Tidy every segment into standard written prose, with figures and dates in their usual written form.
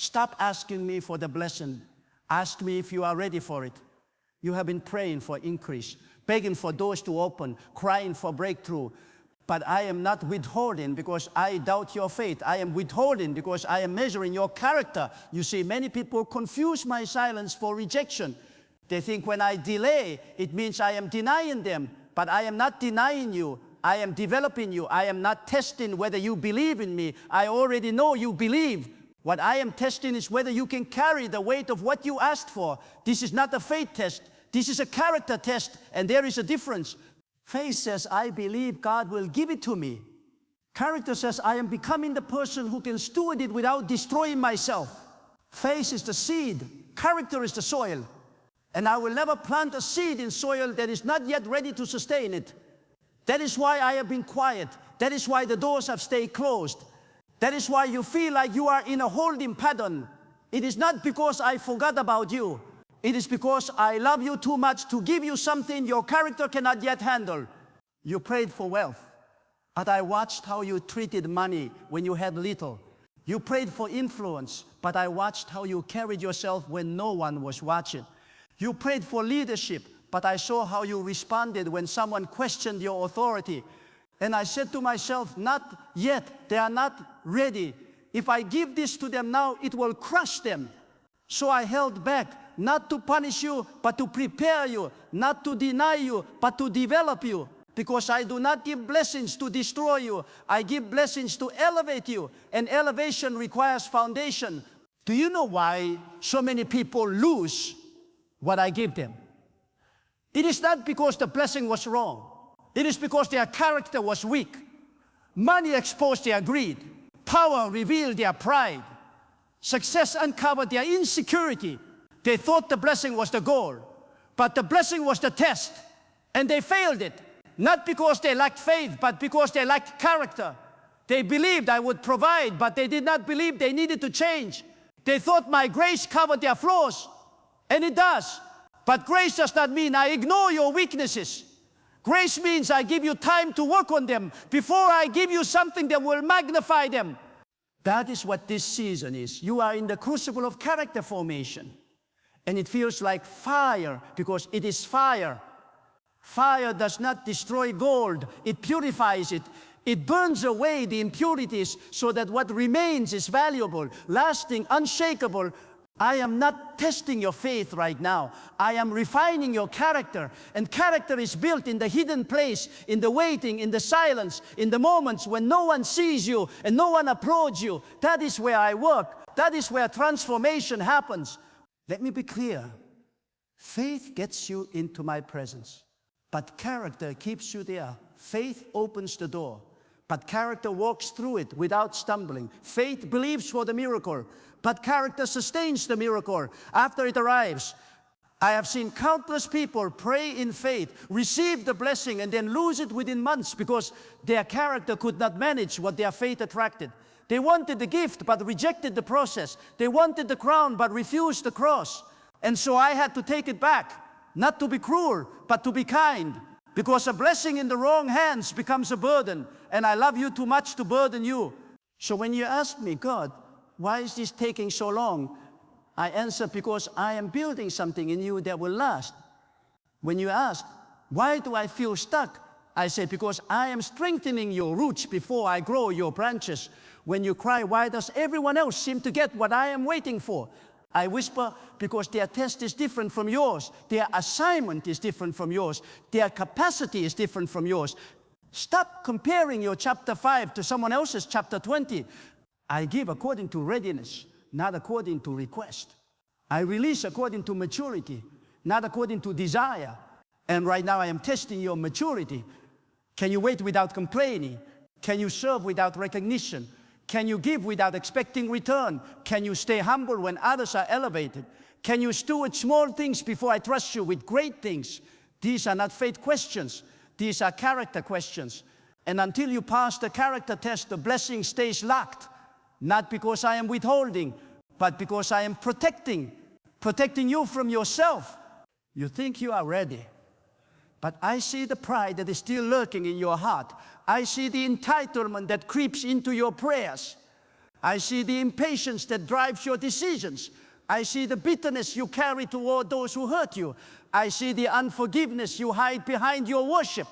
Stop asking me for the blessing. Ask me if you are ready for it. You have been praying for increase, begging for doors to open, crying for breakthrough. But I am not withholding because I doubt your faith. I am withholding because I am measuring your character. You see, many people confuse my silence for rejection. They think when I delay, it means I am denying them. But I am not denying you. I am developing you. I am not testing whether you believe in me. I already know you believe. What I am testing is whether you can carry the weight of what you asked for. This is not a faith test. This is a character test, and there is a difference. Faith says, I believe God will give it to me. Character says, I am becoming the person who can steward it without destroying myself. Faith is the seed. Character is the soil. And I will never plant a seed in soil that is not yet ready to sustain it. That is why I have been quiet. That is why the doors have stayed closed. That is why you feel like you are in a holding pattern. It is not because I forgot about you. It is because I love you too much to give you something your character cannot yet handle. You prayed for wealth, but I watched how you treated money when you had little. You prayed for influence, but I watched how you carried yourself when no one was watching. You prayed for leadership, but I saw how you responded when someone questioned your authority. And I said to myself, not yet, they are not ready. If I give this to them now, it will crush them. So I held back, not to punish you, but to prepare you, not to deny you, but to develop you. Because I do not give blessings to destroy you. I give blessings to elevate you. And elevation requires foundation. Do you know why so many people lose what I give them? It is not because the blessing was wrong. It is because their character was weak. Money exposed their greed. Power revealed their pride. Success uncovered their insecurity. They thought the blessing was the goal, but the blessing was the test, and they failed it. Not because they lacked faith, but because they lacked character. They believed I would provide, but they did not believe they needed to change. They thought my grace covered their flaws, and it does. But grace does not mean I ignore your weaknesses. Grace means I give you time to work on them before I give you something that will magnify them. That is what this season is. You are in the crucible of character formation. And it feels like fire because it is fire. Fire does not destroy gold. It purifies it. It burns away the impurities so that what remains is valuable, lasting, unshakable. I am not testing your faith right now. I am refining your character. And character is built in the hidden place, in the waiting, in the silence, in the moments when no one sees you and no one applauds you. That is where I work. That is where transformation happens. Let me be clear. Faith gets you into my presence, but character keeps you there. Faith opens the door, but character walks through it without stumbling. Faith believes for the miracle, but character sustains the miracle after it arrives. I have seen countless people pray in faith, receive the blessing, and then lose it within months because their character could not manage what their faith attracted. They wanted the gift, but rejected the process. They wanted the crown, but refused the cross. And so I had to take it back, not to be cruel, but to be kind. Because a blessing in the wrong hands becomes a burden, and I love you too much to burden you. So when you ask me, God, why is this taking so long? I answer, because I am building something in you that will last. When you ask, why do I feel stuck? I say, because I am strengthening your roots before I grow your branches. When you cry, why does everyone else seem to get what I am waiting for? I whisper, because their test is different from yours. Their assignment is different from yours. Their capacity is different from yours. Stop comparing your chapter 5 to someone else's chapter 20. I give according to readiness, not according to request. I release according to maturity, not according to desire. And right now I am testing your maturity. Can you wait without complaining? Can you serve without recognition? Can you give without expecting return? Can you stay humble when others are elevated? Can you steward small things before I trust you with great things? These are not faith questions. These are character questions. And until you pass the character test, the blessing stays locked. Not because I am withholding, but because I am protecting you from yourself. You think you are ready, but I see the pride that is still lurking in your heart. I see the entitlement that creeps into your prayers. I see the impatience that drives your decisions. I see the bitterness you carry toward those who hurt you. I see the unforgiveness you hide behind your worship.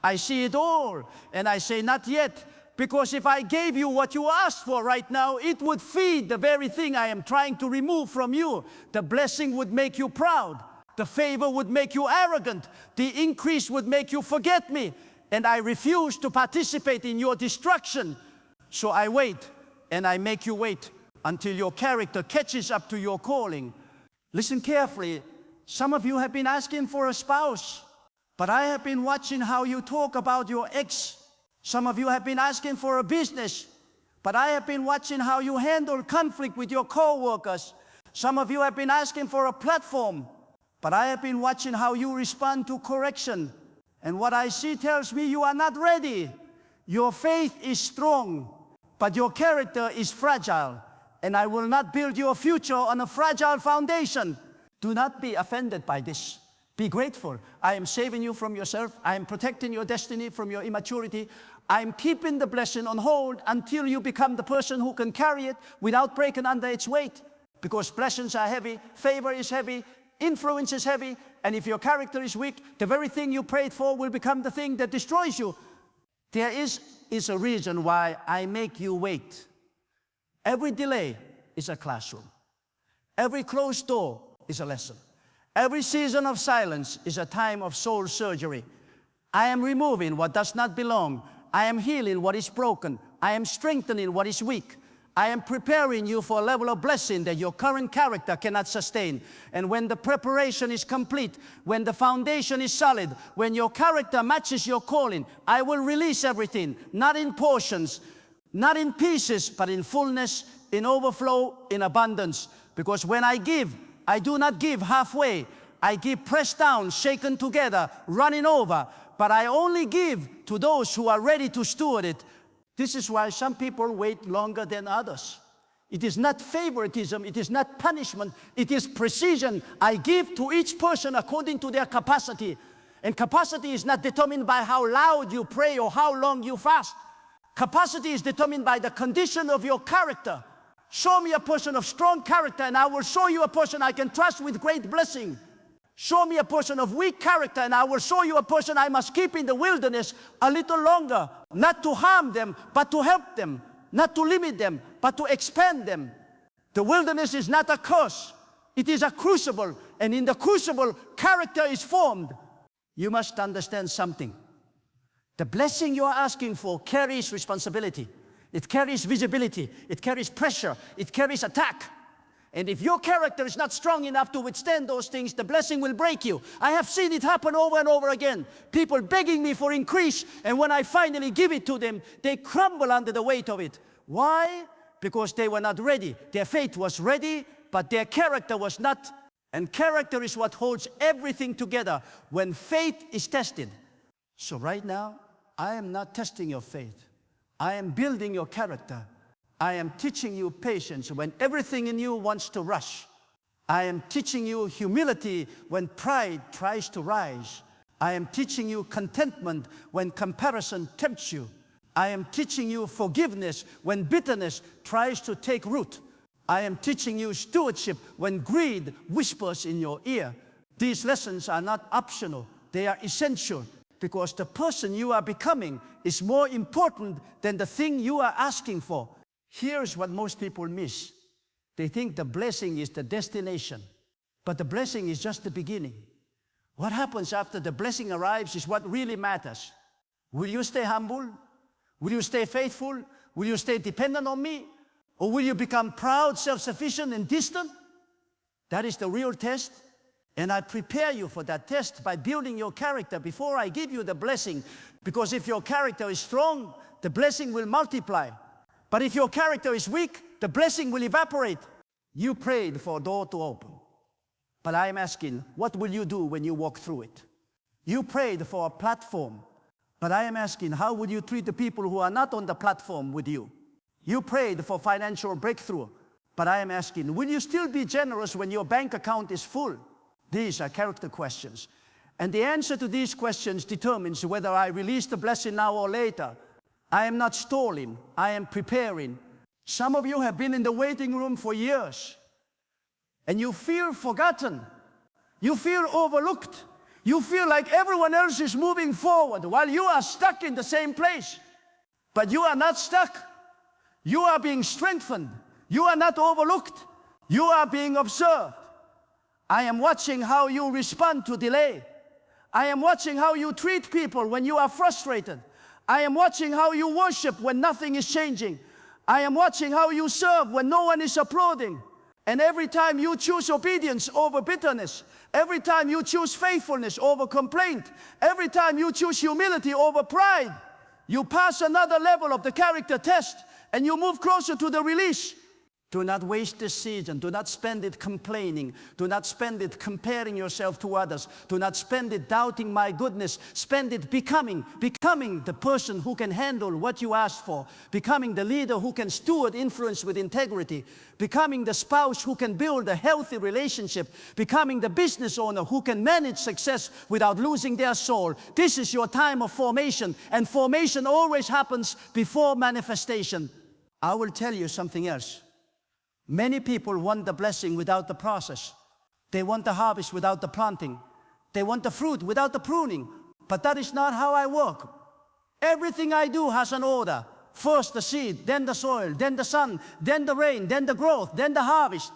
I see it all, and I say, not yet, because if I gave you what you asked for right now, it would feed the very thing I am trying to remove from you. The blessing would make you proud. The favor would make you arrogant. The increase would make you forget me. And I refuse to participate in your destruction. So I wait, and I make you wait until your character catches up to your calling. Listen carefully. Some of you have been asking for a spouse, but I have been watching how you talk about your ex. Some of you have been asking for a business, but I have been watching how you handle conflict with your co-workers. Some of you have been asking for a platform, but I have been watching how you respond to correction. And what I see tells me you are not ready. Your faith is strong, but your character is fragile. And I will not build your future on a fragile foundation. Do not be offended by this. Be grateful. I am saving you from yourself. I am protecting your destiny from your immaturity. I am keeping the blessing on hold until you become the person who can carry it without breaking under its weight. Because blessings are heavy, favor is heavy, influence is heavy, and if your character is weak, the very thing you prayed for will become the thing that destroys you. There is a reason why I make you wait. Every delay is a classroom. Every closed door is a lesson. Every season of silence is a time of soul surgery. I am removing what does not belong. I am healing what is broken. I am strengthening what is weak. I am preparing you for a level of blessing that your current character cannot sustain. And when the preparation is complete, when the foundation is solid, when your character matches your calling, I will release everything, not in portions, not in pieces, but in fullness, in overflow, in abundance. Because when I give, I do not give halfway. I give pressed down, shaken together, running over. But I only give to those who are ready to steward it. This is why some people wait longer than others. It is not favoritism, it is not punishment, it is precision. I give to each person according to their capacity. And capacity is not determined by how loud you pray or how long you fast. Capacity is determined by the condition of your character. Show me a person of strong character and I will show you a person I can trust with great blessing. Show me a person of weak character and I will show you a person I must keep in the wilderness a little longer. Not to harm them, but to help them. Not to limit them, but to expand them. The wilderness is not a curse. It is a crucible. And in the crucible, character is formed. You must understand something. The blessing you are asking for carries responsibility. It carries visibility. It carries pressure. It carries attack. And if your character is not strong enough to withstand those things, the blessing will break you. I have seen it happen over and over again. People begging me for increase, and when I finally give it to them, they crumble under the weight of it. Why? Because they were not ready. Their faith was ready, but their character was not. And character is what holds everything together when faith is tested. So right now, I am not testing your faith. I am building your character. I am teaching you patience when everything in you wants to rush. I am teaching you humility when pride tries to rise. I am teaching you contentment when comparison tempts you. I am teaching you forgiveness when bitterness tries to take root. I am teaching you stewardship when greed whispers in your ear. These lessons are not optional. They are essential because the person you are becoming is more important than the thing you are asking for. Here's what most people miss. They think the blessing is the destination, but the blessing is just the beginning. What happens after the blessing arrives is what really matters. Will you stay humble? Will you stay faithful? Will you stay dependent on me? Or will you become proud, self-sufficient, and distant? That is the real test. And I prepare you for that test by building your character before I give you the blessing. Because if your character is strong, the blessing will multiply. But if your character is weak, the blessing will evaporate. You prayed for a door to open. But I am asking, what will you do when you walk through it? You prayed for a platform. But I am asking, how will you treat the people who are not on the platform with you? You prayed for financial breakthrough. But I am asking, will you still be generous when your bank account is full? These are character questions. And the answer to these questions determines whether I release the blessing now or later. I am not stalling. I am preparing. Some of you have been in the waiting room for years, and you feel forgotten. You feel overlooked. You feel like everyone else is moving forward while you are stuck in the same place. But you are not stuck. You are being strengthened. You are not overlooked. You are being observed. I am watching how you respond to delay. I am watching how you treat people when you are frustrated. I am watching how you worship when nothing is changing. I am watching how you serve when no one is applauding. And every time you choose obedience over bitterness, every time you choose faithfulness over complaint, every time you choose humility over pride, you pass another level of the character test and you move closer to the release. Do not waste this season. Do not spend it complaining. Do not spend it comparing yourself to others. Do not spend it doubting my goodness. Spend it becoming the person who can handle what you asked for. Becoming the leader who can steward influence with integrity. Becoming the spouse who can build a healthy relationship. Becoming the business owner who can manage success without losing their soul. This is your time of formation, and formation always happens before manifestation. I will tell you something else. Many people want the blessing without the process. They want the harvest without the planting. They want the fruit without the pruning. But that is not how I work. Everything I do has an order. First the seed, then the soil, then the sun, then the rain, then the growth, then the harvest.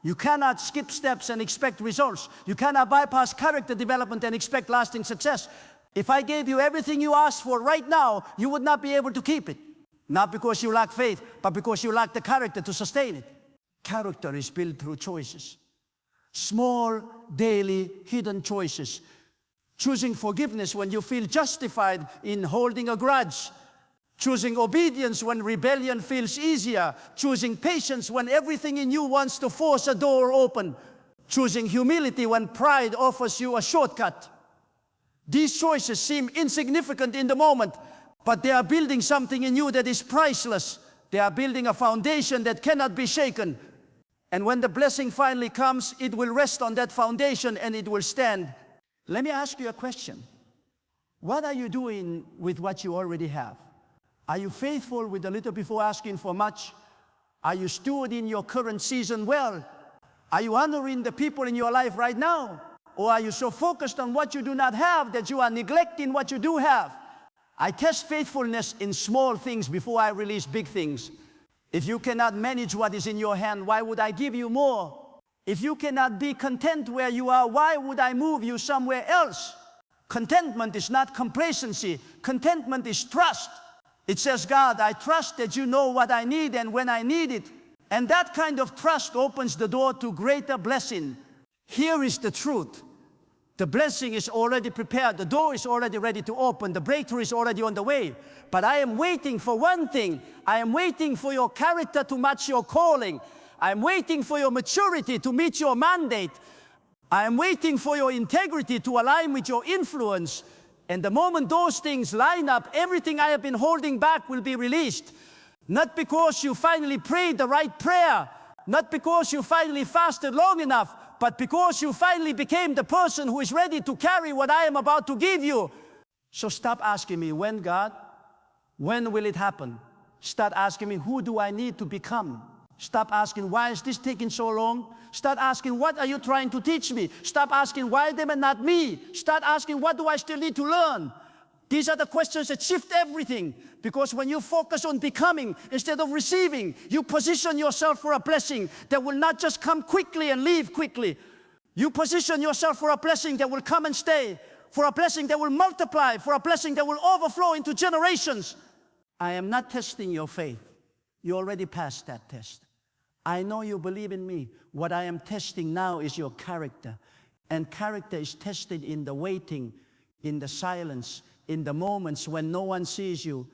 You cannot skip steps and expect results. You cannot bypass character development and expect lasting success. If I gave you everything you asked for right now, you would not be able to keep it. Not because you lack faith, but because you lack the character to sustain it. Character is built through choices. Small, daily, hidden choices. Choosing forgiveness when you feel justified in holding a grudge. Choosing obedience when rebellion feels easier. Choosing patience when everything in you wants to force a door open. Choosing humility when pride offers you a shortcut. These choices seem insignificant in the moment, but they are building something in you that is priceless. They are building a foundation that cannot be shaken. And when the blessing finally comes, it will rest on that foundation and it will stand. Let me ask you a question. What are you doing with what you already have? Are you faithful with a little before asking for much? Are you stewarding your current season well? Are you honoring the people in your life right now? Or are you so focused on what you do not have that you are neglecting what you do have? I test faithfulness in small things before I release big things. If you cannot manage what is in your hand, why would I give you more? If you cannot be content where you are, why would I move you somewhere else? Contentment is not complacency. Contentment is trust. It says, God, I trust that you know what I need and when I need it. And that kind of trust opens the door to greater blessing. Here is the truth. The blessing is already prepared. The door is already ready to open. The breakthrough is already on the way. But I am waiting for one thing. I am waiting for your character to match your calling. I am waiting for your maturity to meet your mandate. I am waiting for your integrity to align with your influence. And the moment those things line up, everything I have been holding back will be released. Not because you finally prayed the right prayer. Not because you finally fasted long enough. But because you finally became the person who is ready to carry what I am about to give you. So stop asking me, when, God? When will it happen? Start asking me, who do I need to become? Stop asking, why is this taking so long? Start asking, what are you trying to teach me? Stop asking, why them and not me? Start asking, what do I still need to learn? These are the questions that shift everything. Because when you focus on becoming instead of receiving, you position yourself for a blessing that will not just come quickly and leave quickly. You position yourself for a blessing that will come and stay, for a blessing that will multiply, for a blessing that will overflow into generations. I am not testing your faith. You already passed that test. I know you believe in me. What I am testing now is your character. And character is tested in the waiting, in the silence, in the moments when no one sees you,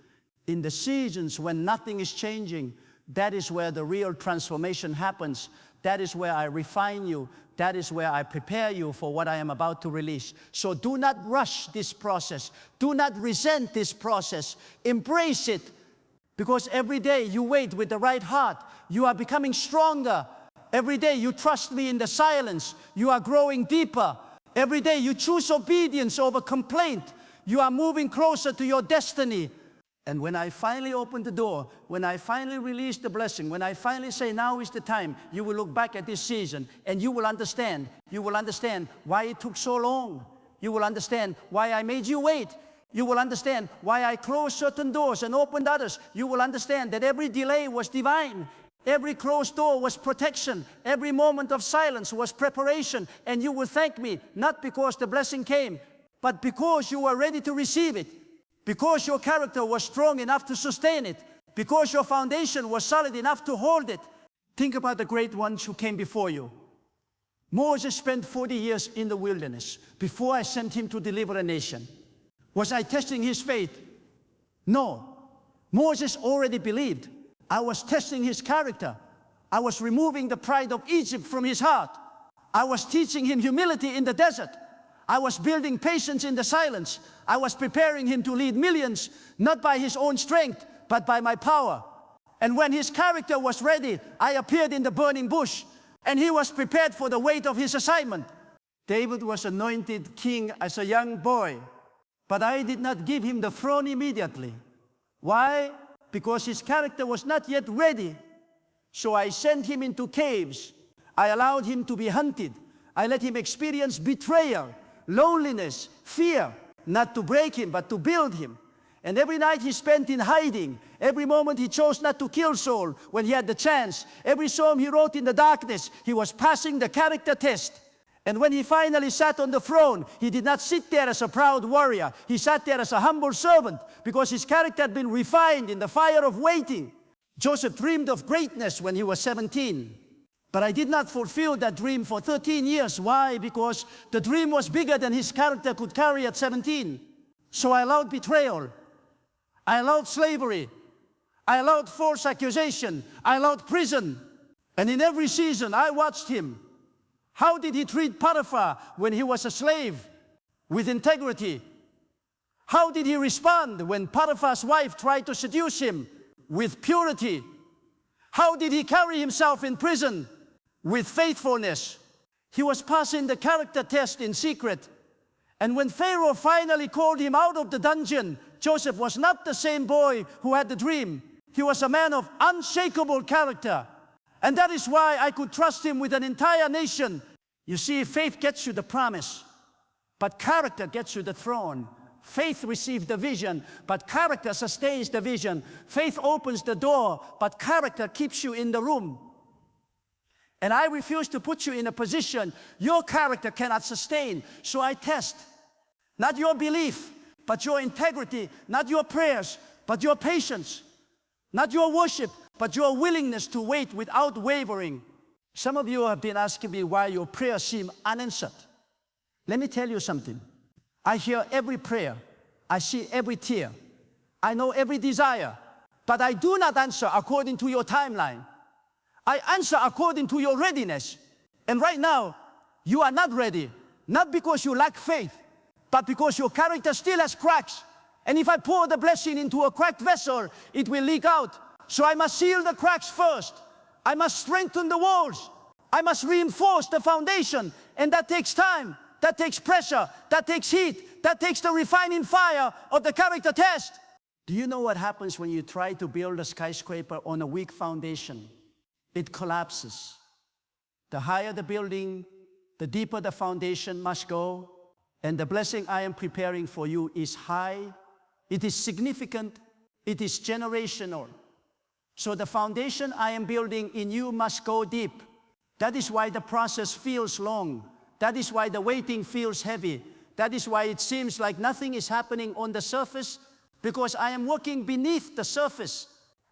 in the seasons when nothing is changing. That is where the real transformation happens. That is where I refine you. That is where I prepare you for what I am about to release. So do not rush this process. Do not resent this process. Embrace it. Because every day you wait with the right heart, you are becoming stronger. Every day you trust me in the silence, you are growing deeper. Every day you choose obedience over complaint. You are moving closer to your destiny. And when I finally open the door, when I finally release the blessing, when I finally say now is the time, you will look back at this season and you will understand. You will understand why it took so long. You will understand why I made you wait. You will understand why I closed certain doors and opened others. You will understand that every delay was divine. Every closed door was protection. Every moment of silence was preparation. And you will thank me, not because the blessing came, but because you were ready to receive it. Because your character was strong enough to sustain it. Because your foundation was solid enough to hold it. Think about the great ones who came before you. Moses spent 40 years in the wilderness before I sent him to deliver a nation. Was I testing his faith? No. Moses already believed. I was testing his character. I was removing the pride of Egypt from his heart. I was teaching him humility in the desert. I was building patience in the silence. I was preparing him to lead millions, not by his own strength, but by my power. And when his character was ready, I appeared in the burning bush, and he was prepared for the weight of his assignment. David was anointed king as a young boy, but I did not give him the throne immediately. Why? Because his character was not yet ready. So I sent him into caves. I allowed him to be hunted. I let him experience betrayal, loneliness, fear, not to break him, but to build him. And every night he spent in hiding. Every moment he chose not to kill Saul when he had the chance. Every psalm he wrote in the darkness, he was passing the character test. And when he finally sat on the throne, he did not sit there as a proud warrior. He sat there as a humble servant because his character had been refined in the fire of waiting. Joseph dreamed of greatness when he was 17. But I did not fulfill that dream for 13 years. Why? Because the dream was bigger than his character could carry at 17. So I allowed betrayal. I allowed slavery. I allowed false accusation. I allowed prison. And in every season, I watched him. How did he treat Potiphar when he was a slave? With integrity. How did he respond when Potiphar's wife tried to seduce him? With purity. How did he carry himself in prison? With faithfulness. He was passing the character test in secret. And when Pharaoh finally called him out of the dungeon, Joseph was not the same boy who had the dream. He was a man of unshakable character. And that is why I could trust him with an entire nation. You see, faith gets you the promise, but character gets you the throne. Faith receives the vision, but character sustains the vision. Faith opens the door, but character keeps you in the room. And I refuse to put you in a position your character cannot sustain. So I test, not your belief, but your integrity, not your prayers, but your patience, not your worship, but your willingness to wait without wavering. Some of you have been asking me why your prayers seem unanswered. Let me tell you something. I hear every prayer. I see every tear. I know every desire. But I do not answer according to your timeline. I answer according to your readiness. And right now, you are not ready. Not because you lack faith, but because your character still has cracks. And if I pour the blessing into a cracked vessel, it will leak out. So I must seal the cracks first. I must strengthen the walls. I must reinforce the foundation. And that takes time. That takes pressure. That takes heat. That takes the refining fire of the character test. Do you know what happens when you try to build a skyscraper on a weak foundation? It collapses. The higher the building, the deeper the foundation must go. And the blessing I am preparing for you is high. It is significant. It is generational. So the foundation I am building in you must go deep. That is why the process feels long. That is why the waiting feels heavy. That is why it seems like nothing is happening on the surface, because I am working beneath the surface.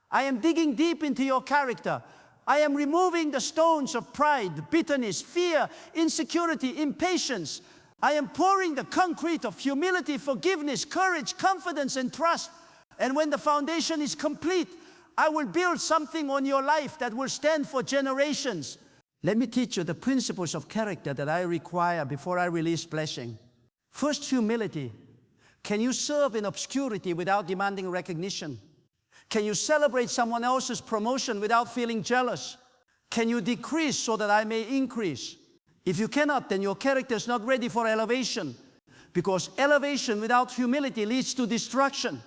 I am digging deep into your character. I am removing the stones of pride, bitterness, fear, insecurity, impatience. I am pouring the concrete of humility, forgiveness, courage, confidence, and trust. And when the foundation is complete, I will build something on your life that will stand for generations. Let me teach you the principles of character that I require before I release blessing. First, humility. Can you serve in obscurity without demanding recognition? Can you celebrate someone else's promotion without feeling jealous? Can you decrease so that I may increase? If you cannot, then your character is not ready for elevation, because elevation without humility leads to destruction.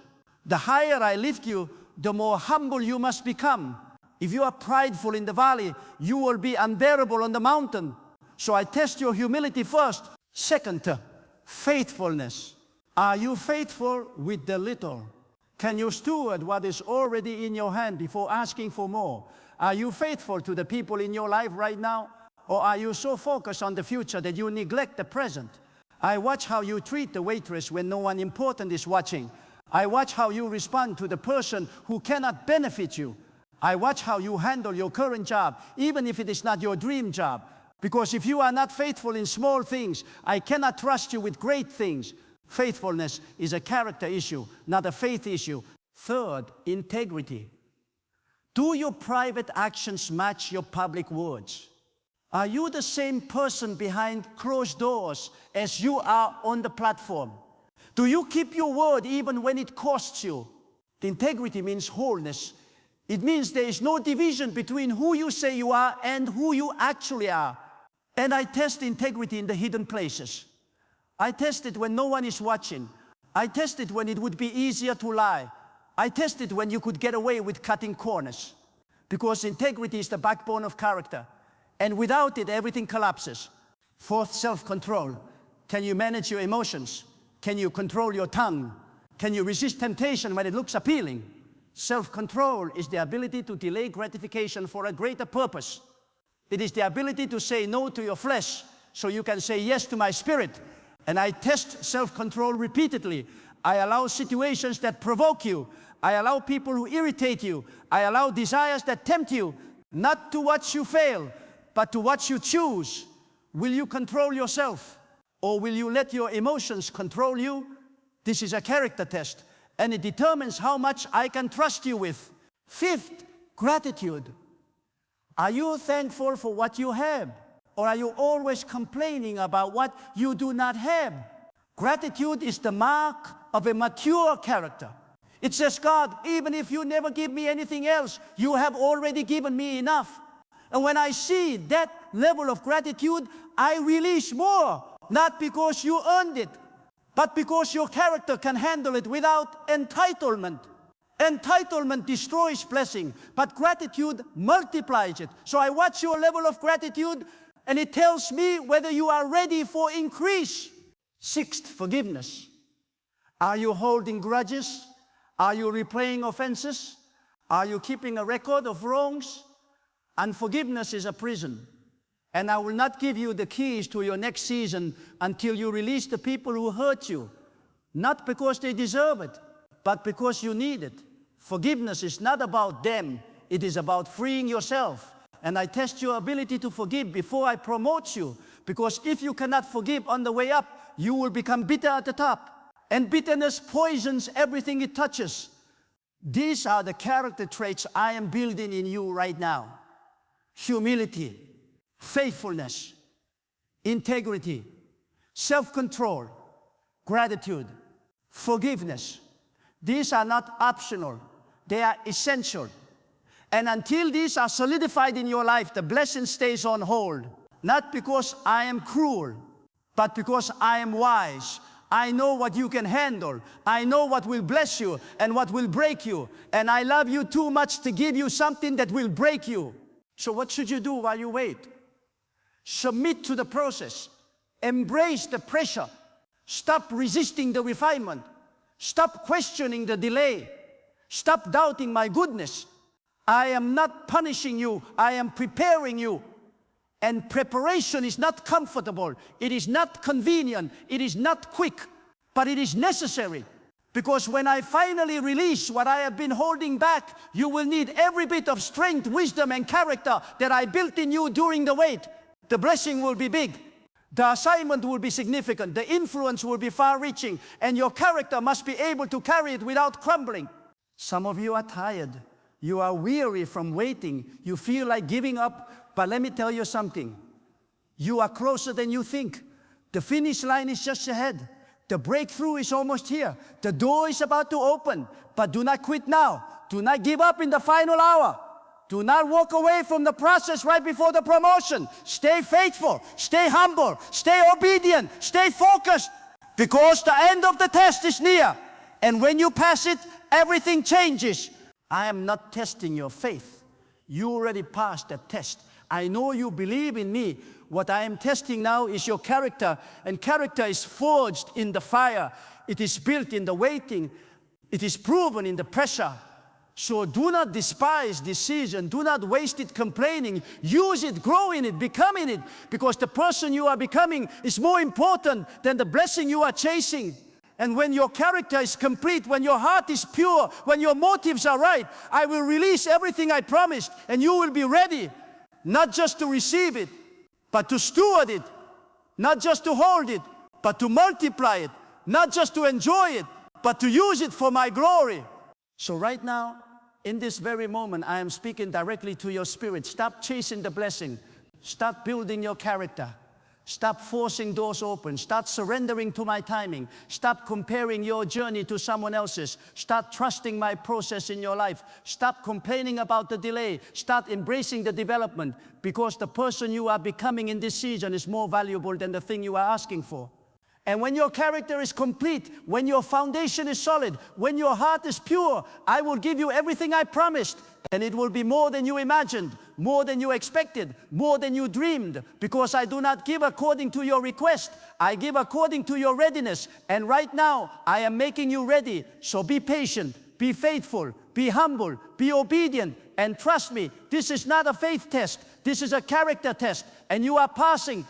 The higher I lift you, the more humble you must become. If you are prideful in the valley, you will be unbearable on the mountain. So I test your humility first. Second, faithfulness. Are you faithful with the little? Can you steward what is already in your hand before asking for more? Are you faithful to the people in your life right now? Or are you so focused on the future that you neglect the present? I watch how you treat the waitress when no one important is watching. I watch how you respond to the person who cannot benefit you. I watch how you handle your current job, even if it is not your dream job. Because if you are not faithful in small things, I cannot trust you with great things. Faithfulness is a character issue, not a faith issue. Third, integrity. Do your private actions match your public words? Are you the same person behind closed doors as you are on the platform? Do you keep your word even when it costs you? The integrity means wholeness. It means there is no division between who you say you are and who you actually are. And I test integrity in the hidden places. I test it when no one is watching. I test it when it would be easier to lie. I test it when you could get away with cutting corners. Because integrity is the backbone of character. And without it, everything collapses. Fourth, self-control. Can you manage your emotions? Can you control your tongue? Can you resist temptation when it looks appealing? Self-control is the ability to delay gratification for a greater purpose. It is the ability to say no to your flesh so you can say yes to my spirit. And I test self-control repeatedly. I allow situations that provoke you. I allow people who irritate you. I allow desires that tempt you, not to watch you fail, but to watch you choose. Will you control yourself, or will you let your emotions control you? This is a character test, and it determines how much I can trust you with. Fifth, gratitude. Are you thankful for what you have, or are you always complaining about what you do not have? Gratitude is the mark of a mature character. It says, God, even if you never give me anything else, you have already given me enough. And when I see that level of gratitude, I release more, not because you earned it, but because your character can handle it without entitlement. Entitlement destroys blessing, but gratitude multiplies it. So I watch your level of gratitude, and it tells me whether you are ready for increase. Sixth, forgiveness. Are you holding grudges? Are you replaying offenses? Are you keeping a record of wrongs? Unforgiveness is a prison. And I will not give you the keys to your next season until you release the people who hurt you. Not because they deserve it, but because you need it. Forgiveness is not about them. It is about freeing yourself. And I test your ability to forgive before I promote you. Because if you cannot forgive on the way up, you will become bitter at the top. And bitterness poisons everything it touches. These are the character traits I am building in you right now. Humility, faithfulness, integrity, self-control, gratitude, forgiveness. These are not optional. They are essential. And until these are solidified in your life, the blessing stays on hold. Not because I am cruel, but because I am wise. I know what you can handle. I know what will bless you and what will break you. And I love you too much to give you something that will break you. So what should you do while you wait? Submit to the process. Embrace the pressure. Stop resisting the refinement. Stop questioning the delay. Stop doubting my goodness. I am not punishing you. I am preparing you. And preparation is not comfortable. It is not convenient. It is not quick. But it is necessary. Because when I finally release what I have been holding back, you will need every bit of strength, wisdom, and character that I built in you during the wait. The blessing will be big. The assignment will be significant. The influence will be far-reaching. And your character must be able to carry it without crumbling. Some of you are tired. You are weary from waiting. You feel like giving up. But let me tell you something. You are closer than you think. The finish line is just ahead. The breakthrough is almost here. The door is about to open. But do not quit now. Do not give up in the final hour. Do not walk away from the process right before the promotion. Stay faithful. Stay humble. Stay obedient. Stay focused. Because the end of the test is near. And when you pass it, everything changes. I am not testing your faith. You already passed that test. I know you believe in me. What I am testing now is your character, and character is forged in the fire. It is built in the waiting. It is proven in the pressure. So do not despise this season. Do not waste it complaining. Use it, grow in it, become in it, because the person you are becoming is more important than the blessing you are chasing. And when your character is complete, when your heart is pure, when your motives are right, I will release everything I promised, and you will be ready, not just to receive it, but to steward it, not just to hold it, but to multiply it, not just to enjoy it, but to use it for my glory. So right now, in this very moment, I am speaking directly to your spirit. Stop chasing the blessing. Start building your character. Stop forcing doors open. Start surrendering to my timing. Stop comparing your journey to someone else's. Start trusting my process in your life. Stop complaining about the delay. Start embracing the development, because the person you are becoming in this season is more valuable than the thing you are asking for. And when your character is complete, when your foundation is solid, when your heart is pure, I will give you everything I promised. And it will be more than you imagined, more than you expected, more than you dreamed. Because I do not give according to your request. I give according to your readiness. And right now, I am making you ready. So be patient, be faithful, be humble, be obedient. And trust me, this is not a faith test. This is a character test. And you are passing